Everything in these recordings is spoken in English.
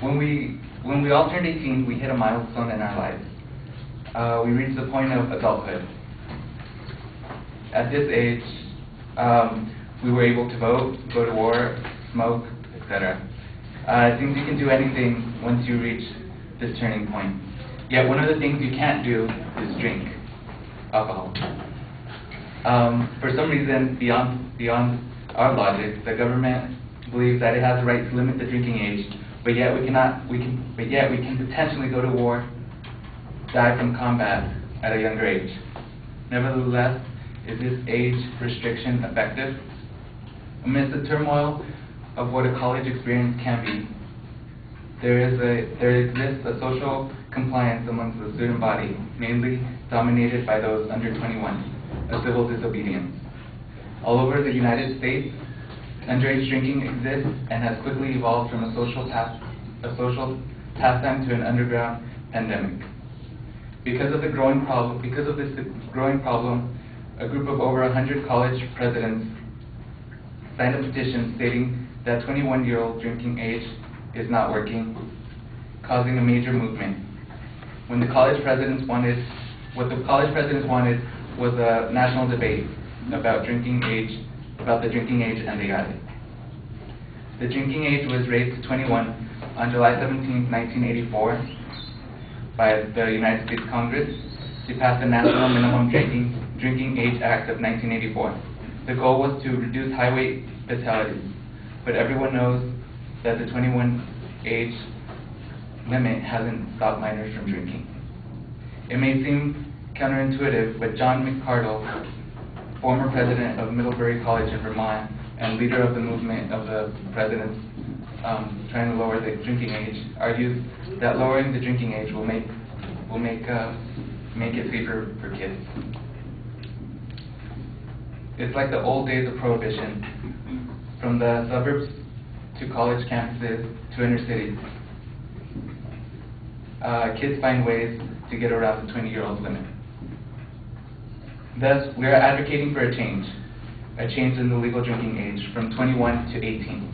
when we all turned 18, we hit a milestone in our lives. We reached the point of adulthood. At this age, we were able to vote, go to war, smoke, etc. It seems you can do anything once you reach this turning point. Yet one of the things you can't do is drink alcohol. For some reason, beyond our logic, the government believes that it has the right to limit the drinking age, but yet we can potentially go to war, die from combat at a younger age. Nevertheless, is this age restriction effective? Amidst the turmoil of what a college experience can be, there exists a social compliance amongst the student body, mainly dominated by those under 21, a civil disobedience. All over the United States, underage drinking exists and has quickly evolved from a social pastime to an underground pandemic. Because of this growing problem, a group of over 100 college presidents signed a petition stating that 21-year-old drinking age is not working, causing a major movement. What the college presidents wanted was a national debate about the drinking age, and they got it. The drinking age was raised to 21 on July 17, 1984, by the United States Congress to pass the National Minimum Drinking Age Act of 1984. The goal was to reduce highway fatalities, but everyone knows that the 21 age limit hasn't stopped minors from drinking. It may seem counterintuitive, but John McCardle, former president of Middlebury College in Vermont and leader of the movement of the presidents trying to lower the drinking age, argues that lowering the drinking age will make it safer for kids. It's like the old days of prohibition, from the suburbs to college campuses to inner cities. Kids find ways to get around the 20-year-old limit. Thus, we are advocating for a change in the legal drinking age from 21 to 18.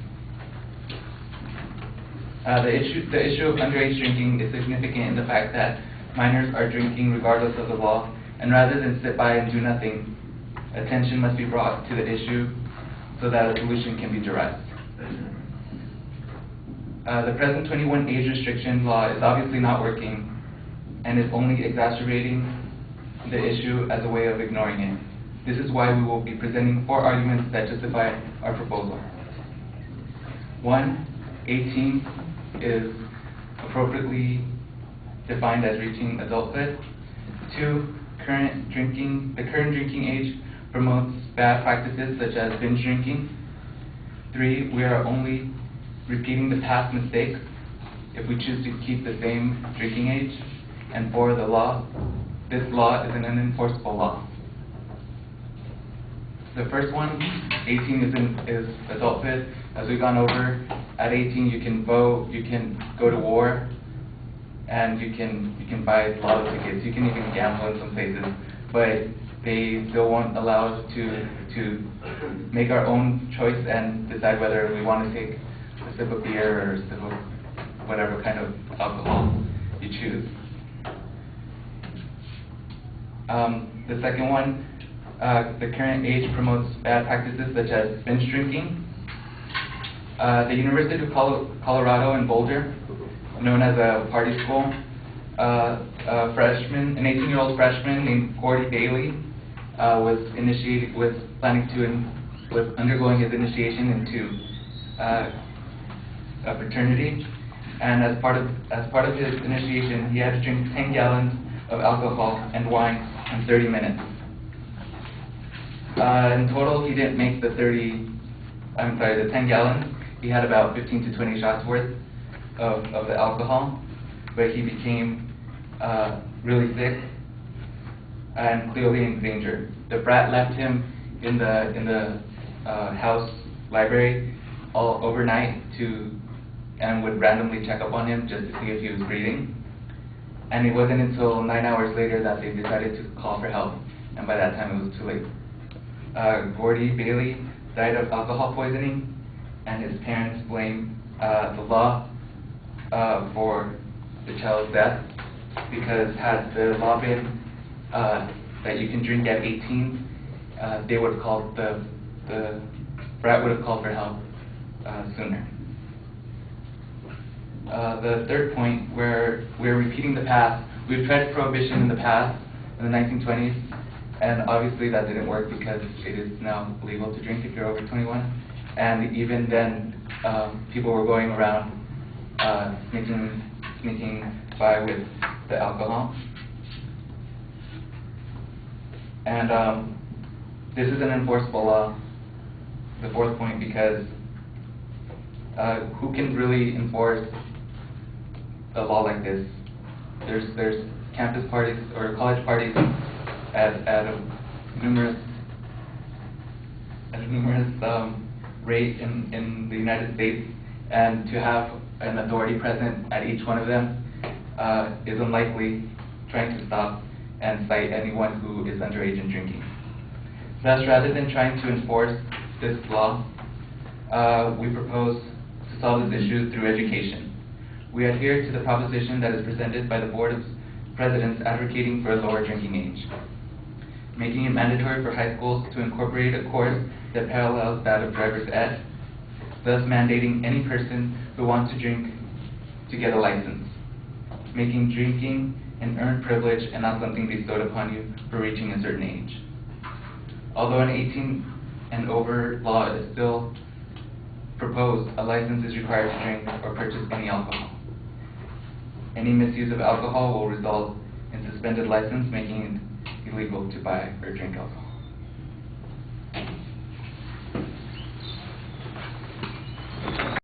The issue of underage drinking is significant in the fact that minors are drinking regardless of the law, and rather than sit by and do nothing, attention must be brought to the issue so that a solution can be derived. The present 21 age restriction law is obviously not working and is only exacerbating the issue as a way of ignoring it. This is why we will be presenting 4 arguments that justify our proposal. 1, 18 is appropriately defined as reaching adulthood. 2, the current drinking age promotes bad practices such as binge drinking. 3, we are only repeating the past mistakes if we choose to keep the same drinking age. And 4, this law is an unenforceable law. The first one, 18 is adulthood. As we've gone over, at 18 you can vote, you can go to war, and you can buy lotto tickets. You can even gamble in some places, but they still won't allow us to make our own choice and decide whether we want to take a sip of beer or a sip of whatever kind of alcohol you choose. The second one, the current age promotes bad practices such as binge drinking. The University of Colorado in Boulder, known as a party school, an 18-year-old freshman named Gordy Bailey was undergoing his initiation into a fraternity, and as part of his initiation, he had to drink 10 gallons of alcohol and wine in 30 minutes. In total, he didn't make the 10 gallons. He had about 15 to 20 shots worth of the alcohol, but he became really sick and clearly in danger. The brat left him in the house library all overnight and would randomly check up on him just to see if he was breathing. And it wasn't until 9 hours later that they decided to call for help, and by that time it was too late. Gordy Bailey died of alcohol poisoning, and his parents blame the law for the child's death, because had the law been that you can drink at 18, they would have called the brat would have called for help sooner. The third point, where we're repeating the past. We've tried prohibition in the past, in the 1920s, and obviously that didn't work because it is now legal to drink if you're over 21. And even then, people were going around sneaking by with the alcohol. And this is an enforceable law, the fourth point, because who can really enforce a law like this? There's campus parties or college parties at a numerous rate in the United States, and to have an authority present at each one of them is unlikely trying to stop and cite anyone who is underage and drinking. Thus, rather than trying to enforce this law, we propose to solve this issue through education. We adhere to the proposition that is presented by the Board of Presidents advocating for a lower drinking age, making it mandatory for high schools to incorporate a course that parallels that of driver's ed, thus mandating any person who wants to drink to get a license, making drinking an earned privilege and not something bestowed upon you for reaching a certain age. Although an 18 and over law is still proposed, a license is required to drink or purchase any alcohol. Any misuse of alcohol will result in suspended license, making it illegal to buy or drink alcohol.